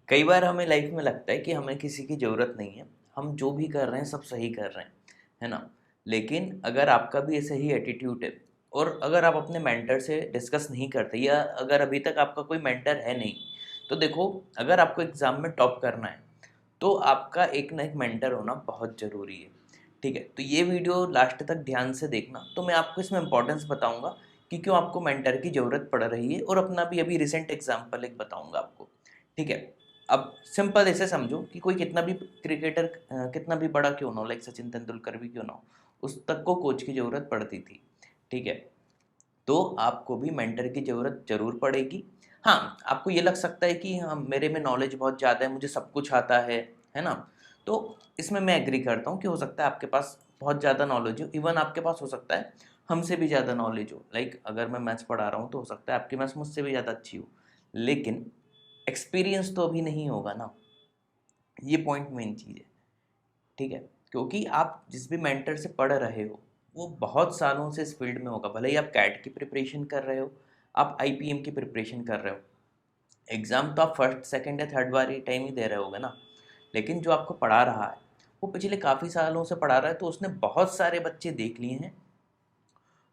कई बार हमें लाइफ में लगता है कि हमें किसी की ज़रूरत नहीं है, हम जो भी कर रहे हैं सब सही कर रहे हैं, है ना? लेकिन अगर आपका भी ऐसा ही एटीट्यूड है और अगर आप अपने मेंटर से डिस्कस नहीं करते या अगर अभी तक आपका कोई मेंटर है नहीं, तो देखो, अगर आपको एग्ज़ाम में टॉप करना है, तो आपका एक ना एक मेंटर होना बहुत ज़रूरी है, ठीक है? तो ये वीडियो लास्ट तक ध्यान से देखना, तो मैं आपको इसमें इम्पोर्टेंस बताऊँगा कि क्यों आपको मेंटर की ज़रूरत पड़ रही है और अपना भी अभी रिसेंट एग्ज़ाम्पल एक बताऊँगा आपको, ठीक है? अब सिंपल ऐसे समझो कि कोई कितना भी क्रिकेटर कितना भी बड़ा क्यों ना हो, लाइक सचिन तेंदुलकर भी क्यों ना हो, उस तक को कोच की ज़रूरत पड़ती थी, ठीक है? तो आपको भी मेंटर की ज़रूरत ज़रूर पड़ेगी। हाँ, आपको ये लग सकता है कि हाँ, मेरे में नॉलेज बहुत ज़्यादा है, मुझे सब कुछ आता है ना? तो इसमें मैं एग्री करता हूँ कि हो सकता है आपके पास बहुत ज़्यादा नॉलेज हो, इवन आपके पास हो सकता है हमसे भी ज़्यादा नॉलेज हो। लाइक अगर मैं मैथ्स पढ़ा रहा हूँ, तो हो सकता है आपकी मैथ्स मुझसे भी ज़्यादा अच्छी हो। लेकिन एक्सपीरियंस तो अभी नहीं होगा ना, ये पॉइंट मेन चीज़ है, ठीक है? क्योंकि आप जिस भी मेंटर से पढ़ रहे हो, वो बहुत सालों से इस फील्ड में होगा। भले ही आप कैट की प्रिपरेशन कर रहे हो, आप आईपीएम की प्रिपरेशन कर रहे हो, एग्ज़ाम तो आप फर्स्ट, सेकंड या थर्ड बार टाइम ही दे रहे होगे ना। लेकिन जो आपको पढ़ा रहा है, वो पिछले काफ़ी सालों से पढ़ा रहा है, तो उसने बहुत सारे बच्चे देख लिए हैं,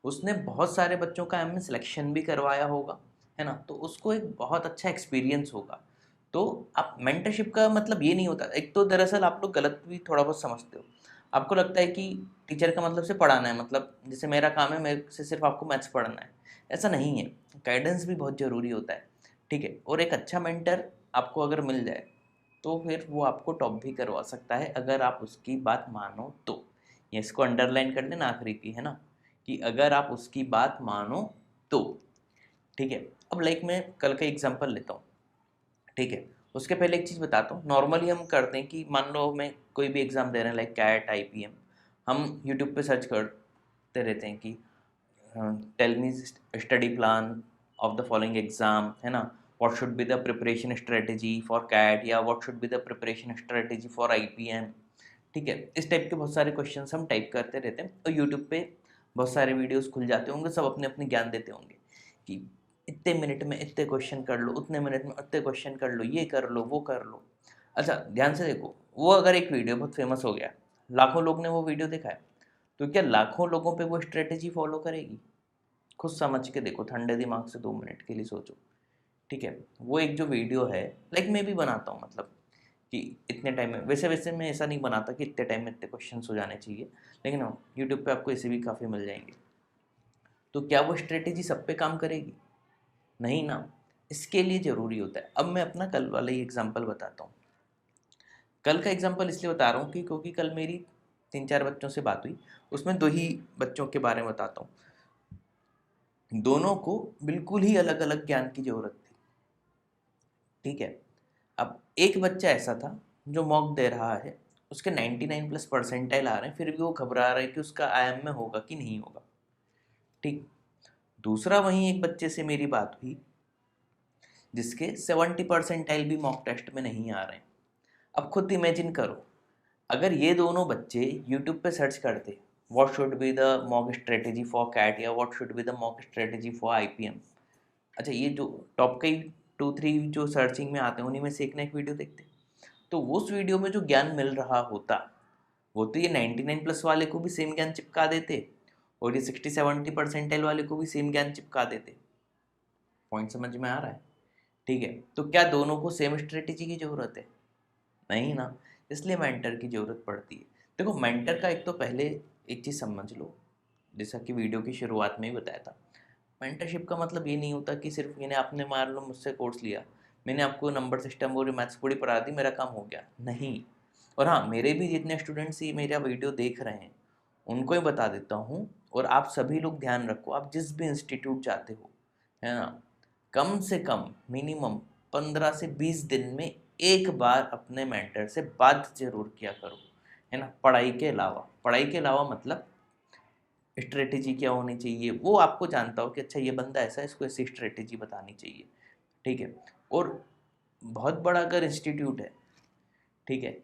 उसने बहुत सारे बच्चों का एमए सिलेक्शन भी करवाया होगा, है ना? तो उसको एक बहुत अच्छा एक्सपीरियंस होगा। तो आप मेंटरशिप का मतलब ये नहीं होता, एक तो दरअसल आप लोग गलत भी थोड़ा बहुत समझते हो। आपको लगता है कि टीचर का मतलब सिर्फ पढ़ाना है, मतलब जैसे मेरा काम है, मेरे से सिर्फ आपको मैथ्स पढ़ना है, ऐसा नहीं है। गाइडेंस भी बहुत ज़रूरी होता है, ठीक है? और एक अच्छा मेंटर आपको अगर मिल जाए, तो फिर वो आपको टॉप भी करवा सकता है, अगर आप उसकी बात मानो तो। ये इसको अंडरलाइन कर लेना आखिरी की, है ना? कि अगर आप उसकी बात मानो तो, ठीक है? अब लाइक मैं कल का एग्जांपल लेता हूँ, ठीक है? उसके पहले एक चीज़ बताता हूँ। नॉर्मली हम करते हैं कि मान लो मैं कोई भी एग्ज़ाम दे रहे हैं, लाइक कैट, आईपीएम, हम यूट्यूब पे सर्च करते रहते हैं कि tell me study plan of the following exam, है ना? What should be the preparation strategy for CAT, या what should be the preparation strategy for IPM, ठीक है? इस टाइप के बहुत सारे क्वेश्चंस हम टाइप करते रहते हैं और यूट्यूब पे बहुत सारे वीडियोस खुल जाते होंगे, सब अपने अपने ज्ञान देते होंगे कि इतने मिनट में इतने क्वेश्चन कर लो, उतने मिनट में उतने क्वेश्चन कर लो, ये कर लो, वो कर लो। अच्छा, ध्यान से देखो, वो अगर एक वीडियो बहुत फेमस हो गया, लाखों लोग ने वो वीडियो देखा है, तो क्या लाखों लोगों पे वो स्ट्रेटेजी फॉलो करेगी? खुद समझ के देखो, ठंडे दिमाग से 2 मिनट के लिए सोचो, ठीक है? वो एक जो वीडियो है, लाइक मैं भी बनाता हूँ, मतलब कि इतने टाइम में, वैसे वैसे मैं ऐसा नहीं बनाता कि इतने टाइम में इतने क्वेश्चन हो जाने चाहिए, लेकिन हाँ, यूट्यूब पे आपको ऐसे भी काफ़ी मिल जाएंगे। तो क्या वो स्ट्रेटेजी सब पे काम करेगी? नहीं ना। इसके लिए ज़रूरी होता है, अब मैं अपना कल वाला ही एग्जांपल बताता हूँ। कल का एग्जांपल इसलिए बता रहा हूँ कि क्योंकि कल मेरी 3-4 बच्चों से बात हुई, उसमें 2 ही बच्चों के बारे में बताता हूँ। दोनों को बिल्कुल ही अलग अलग ज्ञान की ज़रूरत थी, ठीक है? अब एक बच्चा ऐसा था जो मॉक दे रहा है, उसके 99 प्लस परसेंटाइल आ रहे हैं, फिर भी वो घबरा रहा है कि उसका आईएम में होगा कि नहीं होगा, ठीक? दूसरा, वहीं एक बच्चे से मेरी बात हुई जिसके 70 परसेंटाइल भी मॉक टेस्ट में नहीं आ रहे हैं। अब खुद इमेजिन करो, अगर ये दोनों बच्चे यूट्यूब पे सर्च करते what should be the mock strategy for CAT या what should be the mock strategy for IPM, अच्छा, ये जो टॉप के 2-3 जो सर्चिंग में आते हैं, उन्हीं में से एक ना एक वीडियो देखते, तो उस वीडियो में जो ज्ञान मिल रहा होता, वो तो ये 99 प्लस वाले को भी सेम ज्ञान चिपका देते और ये 60-70 परसेंटाइल वाले को भी सेम ज्ञान चिपका देते। पॉइंट समझ में आ रहा है? ठीक है? तो क्या दोनों को सेम स्ट्रेटेजी की ज़रूरत है? नहीं ना। इसलिए मेंटर की ज़रूरत पड़ती है। देखो, मेंटर का एक तो पहले एक चीज़ समझ लो, जैसा कि वीडियो की शुरुआत में ही बताया था, मेंटरशिप का मतलब ये नहीं होता कि सिर्फ मैंने आपने मान लो मुझसे कोर्स लिया, मैंने आपको नंबर सिस्टम और मैथ्स पूरी पढ़ा दी, मेरा काम हो गया, नहीं। और हाँ, मेरे भी जितने स्टूडेंट्स ये मेरा वीडियो देख रहे हैं, उनको ही बता देता हूँ, और आप सभी लोग ध्यान रखो, आप जिस भी इंस्टीट्यूट जाते हो, है ना, कम से कम मिनिमम 15 से 20 दिन में एक बार अपने मेंटर से बात जरूर किया करो, है ना? पढ़ाई के अलावा मतलब स्ट्रेटेजी क्या होनी चाहिए, वो आपको जानता हो कि अच्छा, ये बंदा ऐसा है, इसको ऐसी स्ट्रेटेजी बतानी चाहिए, ठीक है? और बहुत बड़ा अगर इंस्टीट्यूट है, ठीक है,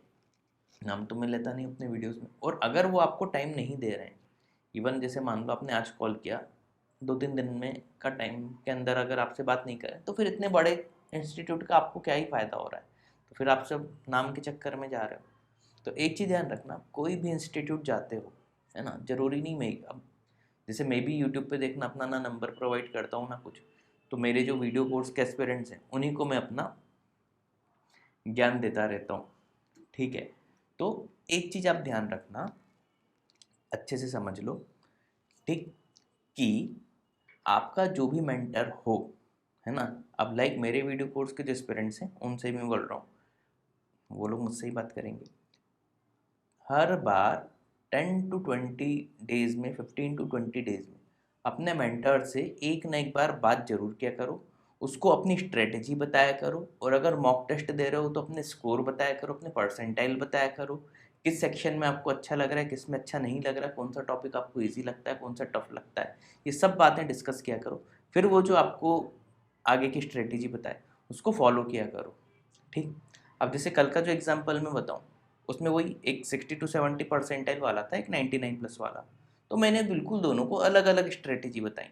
नाम तो मैं लेता नहीं अपने वीडियोस में, और अगर वो आपको टाइम नहीं दे रहे हैं, इवन जैसे मान लो आपने आज कॉल किया, 2-3 दिन में का टाइम के अंदर अगर आपसे बात नहीं करें, तो फिर इतने बड़े इंस्टीट्यूट का आपको क्या ही फ़ायदा हो रहा है? तो फिर आप सब नाम के चक्कर में जा रहे हो। तो एक चीज़ ध्यान रखना, कोई भी इंस्टीट्यूट जाते हो, है ना, ज़रूरी नहीं मैं अब जैसे मैं भी यूट्यूब पे देखना अपना ना नंबर प्रोवाइड करता हूँ ना कुछ, तो मेरे जो वीडियो कोर्स के एस्पिरेंट्स हैं उन्हीं को मैं अपना ज्ञान देता रहता हूँ, ठीक है। तो एक चीज़ आप ध्यान रखना, अच्छे से समझ लो, ठीक, कि आपका जो भी मेंटर हो, है ना, अब लाइक मेरे वीडियो कोर्स के जो एस्पिरेंट्स हैं उनसे ही मैं बोल रहा हूँ, वो लोग मुझसे ही बात करेंगे। हर बार 10 to 20 डेज में, 15 to 20 डेज में अपने मेंटर से एक ना एक बार बात जरूर किया करो, उसको अपनी स्ट्रेटेजी बताया करो, और अगर मॉक टेस्ट दे रहे हो तो अपने स्कोर बताया करो, अपने परसेंटाइल बताया करो, किस सेक्शन में आपको अच्छा लग रहा है, किस में अच्छा नहीं लग रहा है, कौन सा टॉपिक आपको ईजी लगता है, कौन सा टफ लगता है, ये सब बातें डिस्कस किया करो। फिर वो जो आपको आगे की स्ट्रेटेजी बताए उसको फॉलो किया करो, ठीक। अब जैसे कल का जो एग्जाम्पल मैं बताऊँ, उसमें वही एक 60 to 70 परसेंटाइल वाला था, एक 99+ वाला, तो मैंने बिल्कुल दोनों को अलग अलग स्ट्रेटेजी बताई,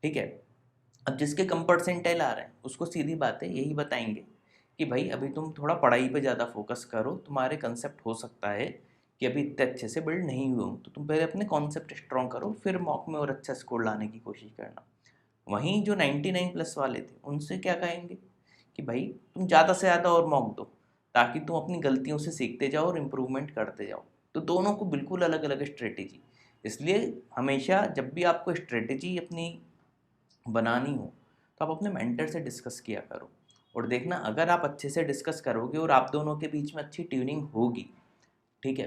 ठीक है। अब जिसके कम परसेंटाइल आ रहे हैं उसको सीधी बात है यही बताएंगे कि भाई अभी तुम थोड़ा पढ़ाई पे ज़्यादा फोकस करो, तुम्हारे कंसेप्ट हो सकता है कि अभी इतने अच्छे से बिल्ड नहीं हुए हो, तो तुम पहले अपने कॉन्सेप्ट स्ट्रॉन्ग करो, फिर मॉक में और अच्छा स्कोर लाने की कोशिश करना। वहीं जो 99+ वाले थे उनसे क्या कहेंगे कि भाई तुम ज़्यादा से ज़्यादा और मॉक दो, ताकि तुम अपनी गलतियों से सीखते जाओ और इम्प्रूवमेंट करते जाओ। तो दोनों को बिल्कुल अलग अलग स्ट्रेटेजी, इसलिए हमेशा जब भी आपको स्ट्रेटेजी अपनी बनानी हो तो आप अपने मेंटर से डिस्कस किया करो, और देखना अगर आप अच्छे से डिस्कस करोगे और आप दोनों के बीच में अच्छी ट्यूनिंग होगी, ठीक है,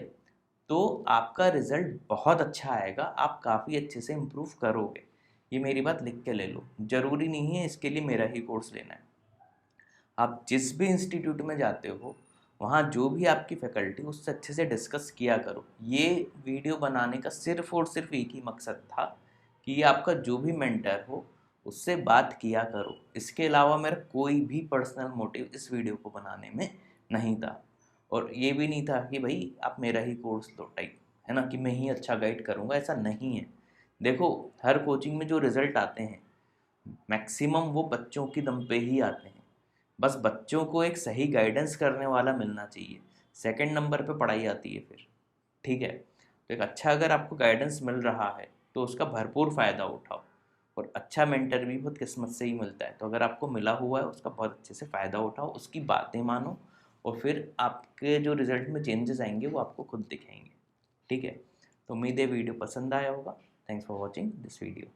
तो आपका रिजल्ट बहुत अच्छा आएगा, आप काफ़ी अच्छे से इम्प्रूव करोगे। ये मेरी बात लिख के ले लो, ज़रूरी नहीं है इसके लिए मेरा ही कोर्स लेना है। आप जिस भी इंस्टीट्यूट में जाते हो वहाँ जो भी आपकी फैकल्टी उससे अच्छे से डिस्कस किया करो। ये वीडियो बनाने का सिर्फ और सिर्फ एक ही मकसद था कि ये आपका जो भी मेंटर हो उससे बात किया करो, इसके अलावा मेरा कोई भी पर्सनल मोटिव इस वीडियो को बनाने में नहीं था। और ये भी नहीं था कि भाई आप मेरा ही कोर्स लो टाइप, है ना, कि मैं ही अच्छा गाइड करूँगा, ऐसा नहीं है। देखो, हर कोचिंग में जो रिज़ल्ट आते हैं मैक्सिमम वो बच्चों की दम पे ही आते हैं, बस बच्चों को एक सही गाइडेंस करने वाला मिलना चाहिए, सेकंड नंबर पे पढ़ाई आती है फिर, ठीक है। तो एक अच्छा अगर आपको गाइडेंस मिल रहा है तो उसका भरपूर फ़ायदा उठाओ, और अच्छा मेंटर भी बहुत किस्मत से ही मिलता है, तो अगर आपको मिला हुआ है उसका बहुत अच्छे से फ़ायदा उठाओ, उसकी बातें मानो, और फिर आपके जो रिज़ल्ट में चेंजेस आएंगे वो आपको खुद दिखेंगे, ठीक है। तो उम्मीद है वीडियो पसंद आया होगा। Thanks for watching this video.